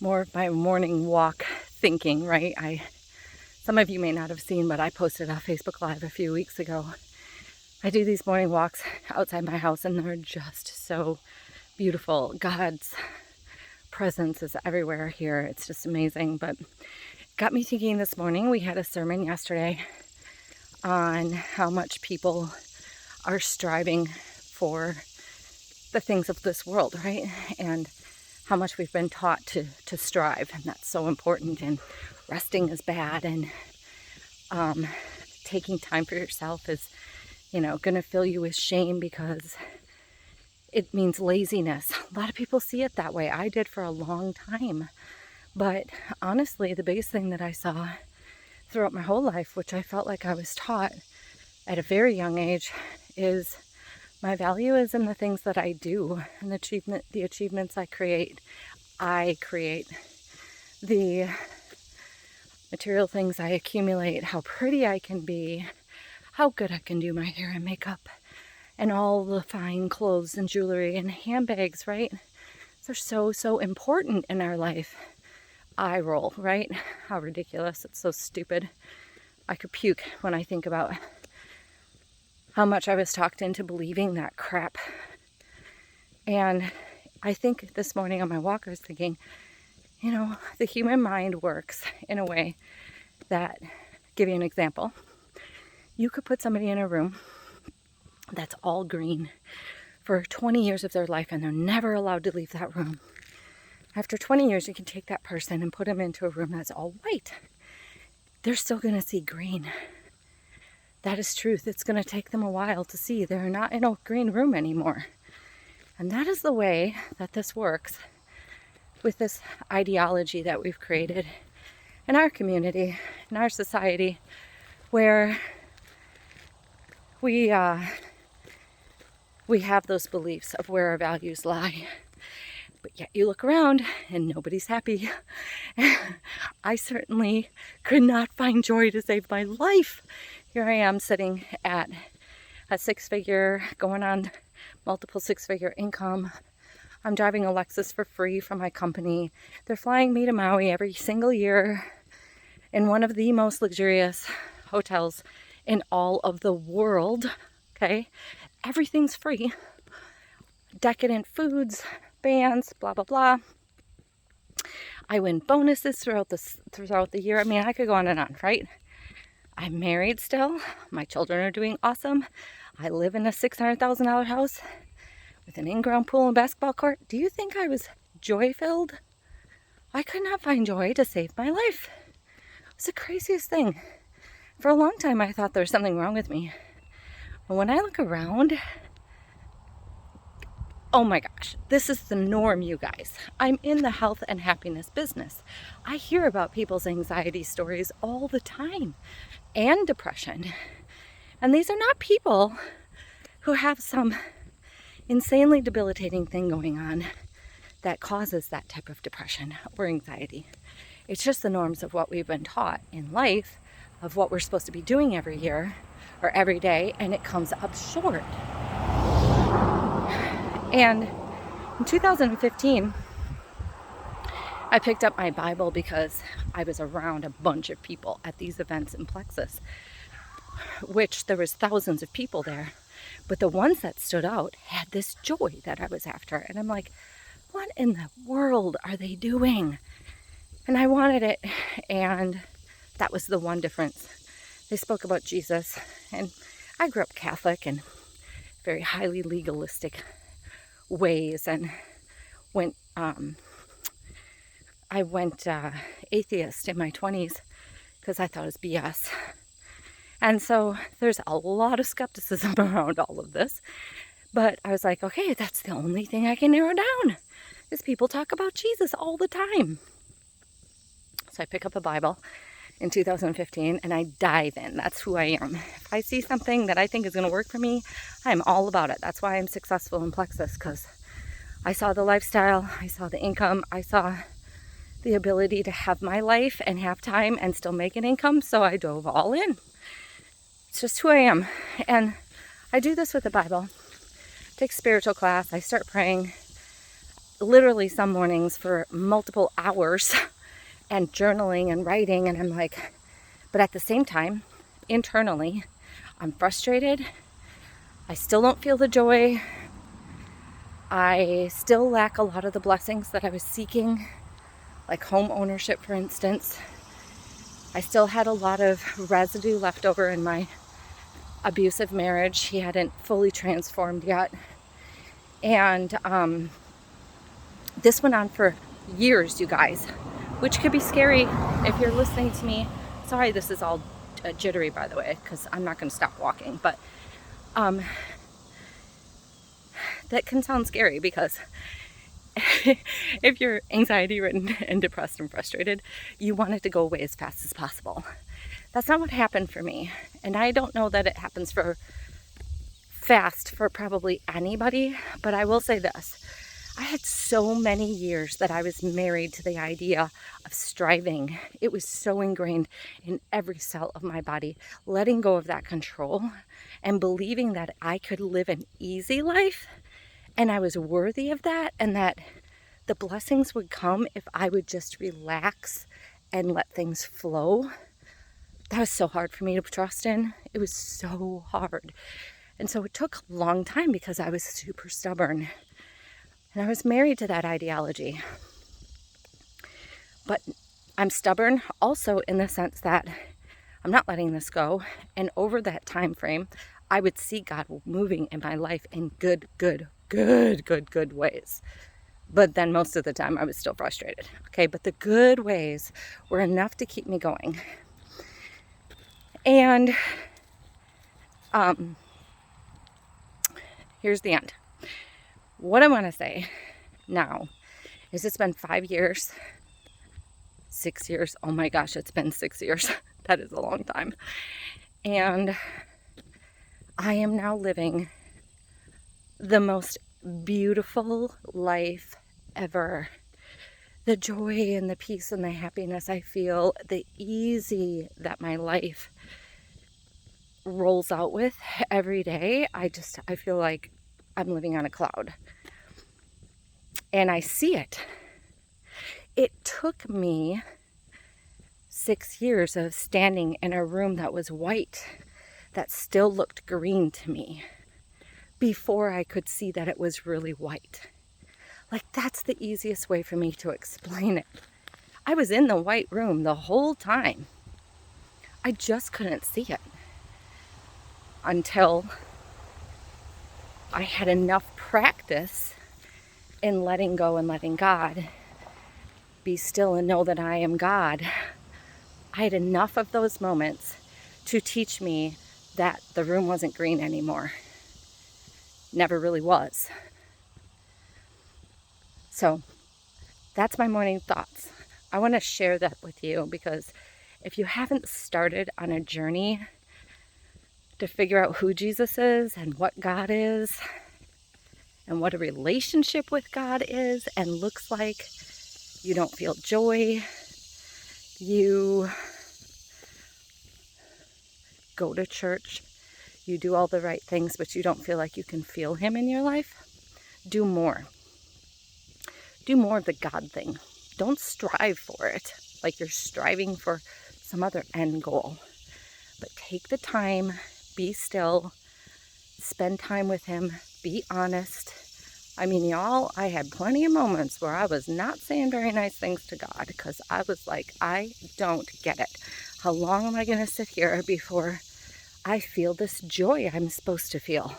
more of my morning walk thinking, right? Some of you may not have seen, but I posted a Facebook Live a few weeks ago. I do these morning walks outside my house, and they're just so beautiful. God's presence is everywhere here. It's just amazing. But got me thinking this morning. We had a sermon yesterday on how much people are striving for the things of this world, right? And how much we've been taught to strive, and that's so important. And resting is bad, and taking time for yourself is, going to fill you with shame because it means laziness. A lot of people see it that way. I did for a long time. But honestly, the biggest thing that I saw throughout my whole life, which I felt like I was taught at a very young age, is my value is in the things that I do and the achievements I create. I create the material things I accumulate, how pretty I can be, how good I can do my hair and makeup, and all the fine clothes and jewelry and handbags, right? They're so important in our life. I roll, right? How ridiculous. It's so stupid. I could puke when I think about how much I was talked into believing that crap. And I think this morning on my walk, I was thinking, the human mind works in a way that, give you an example, you could put somebody in a room that's all green for 20 years of their life, and they're never allowed to leave that room. After 20 years, you can take that person and put them into a room that's all white. They're still going to see green. That is truth. It's going to take them a while to see. They're not in a green room anymore. And that is the way that this works with this ideology that we've created in our community, in our society, where we have those beliefs of where our values lie. But yet you look around and nobody's happy. I certainly could not find joy to save my life. Here I am sitting at a six-figure, going on multiple six-figure income. I'm driving a Lexus for free from my company. They're flying me to Maui every single year in one of the most luxurious hotels in all of the world. Okay? Everything's free. Decadent foods, bands, blah, blah, blah. I win bonuses throughout the year. I mean, I could go on and on, right? I'm married still. My children are doing awesome. I live in a $600,000 house with an in-ground pool and basketball court. Do you think I was joy-filled? I could not find joy to save my life. It was the craziest thing. For a long time, I thought there was something wrong with me. But when I look around, oh my gosh, this is the norm, you guys. I'm in the health and happiness business. I hear about people's anxiety stories all the time, and depression. And these are not people who have some insanely debilitating thing going on that causes that type of depression or anxiety. It's just the norms of what we've been taught in life, of what we're supposed to be doing every year or every day, and it comes up short. And in 2015, I picked up my Bible because I was around a bunch of people at these events in Plexus, which there was thousands of people there. But the ones that stood out had this joy that I was after. And I'm like, what in the world are they doing? And I wanted it. And that was the one difference. They spoke about Jesus. And I grew up Catholic and very highly legalistic ways, and I went atheist in my 20s because I thought it was BS. And so there's a lot of skepticism around all of this. But I was like, okay, that's the only thing I can narrow down, is people talk about Jesus all the time. So I pick up a Bible in 2015 and I dive in. That's who I am. If I see something that I think is going to work for me, I'm all about it. That's why I'm successful in Plexus, because I saw the lifestyle, I saw the income, I saw the ability to have my life and have time and still make an income. So I dove all in. It's just who I am. And I do this with the Bible. Take spiritual class. I start praying. literally some mornings for multiple hours and journaling and writing. And I'm like, but at the same time, internally, I'm frustrated. I still don't feel the joy. I still lack a lot of the blessings that I was seeking, like home ownership, for instance. I still had a lot of residue left over in my abusive marriage. He hadn't fully transformed yet. And this went on for years, you guys, which could be scary if you're listening to me. Sorry, this is all jittery, by the way, because I'm not going to stop walking. But that can sound scary because if you're anxiety ridden and depressed and frustrated, you want it to go away as fast as possible. That's not what happened for me. And I don't know that it happens for fast for probably anybody, but I will say this. I had so many years that I was married to the idea of striving. It was so ingrained in every cell of my body, letting go of that control and believing that I could live an easy life and I was worthy of that, and that the blessings would come if I would just relax and let things flow. That was so hard for me to trust in. It was so hard. And so it took a long time because I was super stubborn. And I was married to that ideology. But I'm stubborn also in the sense that I'm not letting this go. And over that time frame, I would see God moving in my life in good ways. But then most of the time I was still frustrated. Okay, but the good ways were enough to keep me going. And here's the end. What I want to say now is it's been 5 years, 6 years. Oh my gosh, it's been 6 years. That is a long time. And I am now living the most beautiful life ever. The joy and the peace and the happiness I feel, the easy that my life rolls out with every day. I feel like I'm living on a cloud. And I see it. It took me 6 years of standing in a room that was white, that still looked green to me, before I could see that it was really white. Like, that's the easiest way for me to explain it. I was in the white room the whole time. I just couldn't see it until I had enough practice in letting go and letting God be still and know that I am God. I had enough of those moments to teach me that the room wasn't green anymore. Never really was. So that's my morning thoughts. I want to share that with you because if you haven't started on a journey to figure out who Jesus is and what God is and what a relationship with God is and looks like, you don't feel joy, you go to church, you do all the right things, but you don't feel like you can feel Him in your life, do more. Do more of the God thing. Don't strive for it like you're striving for some other end goal. But take the time, be still, spend time with Him, be honest. I mean, y'all, I had plenty of moments where I was not saying very nice things to God because I was like, I don't get it. How long am I going to sit here before I feel this joy I'm supposed to feel?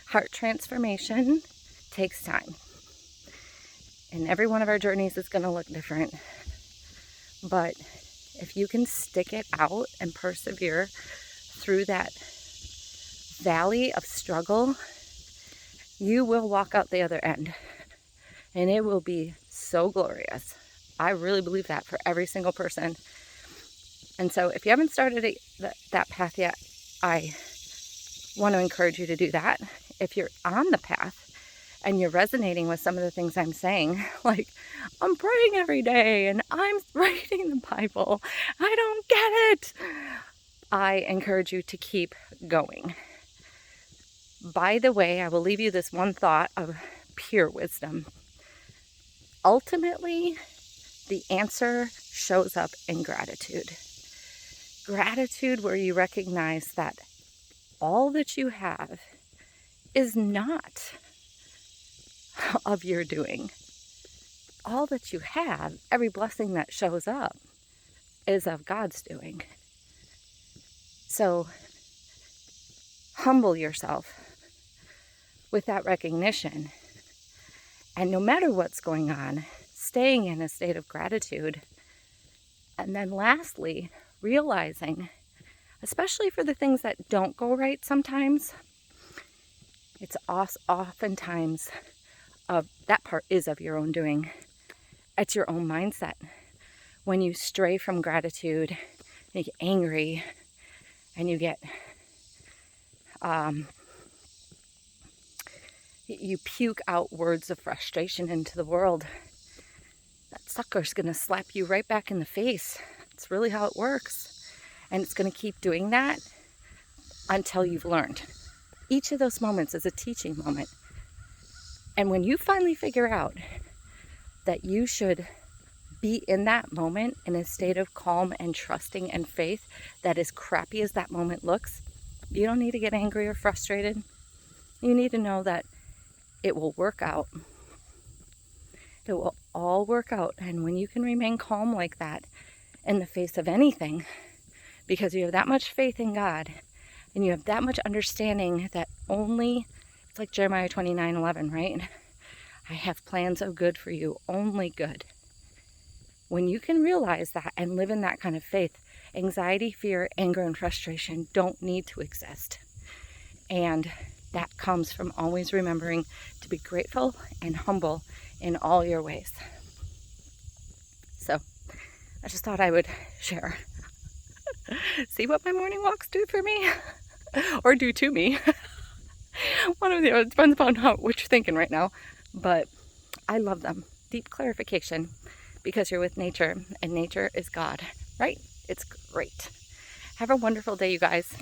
Heart transformation takes time. And every one of our journeys is going to look different. But if you can stick it out and persevere through that valley of struggle, you will walk out the other end. And it will be so glorious. I really believe that for every single person. And so if you haven't started that path yet, I want to encourage you to do that. If you're on the path and you're resonating with some of the things I'm saying, like I'm praying every day and I'm reading the Bible, I don't get it, I encourage you to keep going. By the way, I will leave you this one thought of pure wisdom. Ultimately, the answer shows up in gratitude. Gratitude where you recognize that all that you have is not of your doing. All that you have, every blessing that shows up, is of God's doing. So humble yourself with that recognition. And no matter what's going on, staying in a state of gratitude. And then lastly, realizing, especially for the things that don't go right sometimes, it's oftentimes that part is of your own doing. It's your own mindset. When you stray from gratitude, and you get angry, and you get you puke out words of frustration into the world, that sucker's going to slap you right back in the face. It's really how it works. And it's going to keep doing that until you've learned. Each of those moments is a teaching moment. And when you finally figure out that you should be in that moment in a state of calm and trusting and faith, that as crappy as that moment looks, you don't need to get angry or frustrated. You need to know that it will work out. It will all work out. And when you can remain calm like that in the face of anything, because you have that much faith in God and you have that much understanding that it's like Jeremiah 29:11, right? I have plans of good for you, only good. When you can realize that and live in that kind of faith, anxiety, fear, anger, and frustration don't need to exist. And that comes from always remembering to be grateful and humble in all your ways. So I just thought I would share. See what my morning walks do for me? Or do to me. One of the other, it depends upon what you're thinking right now. But I love them. Deep clarification, because you're with nature, and nature is God, right? It's great. Have a wonderful day, you guys.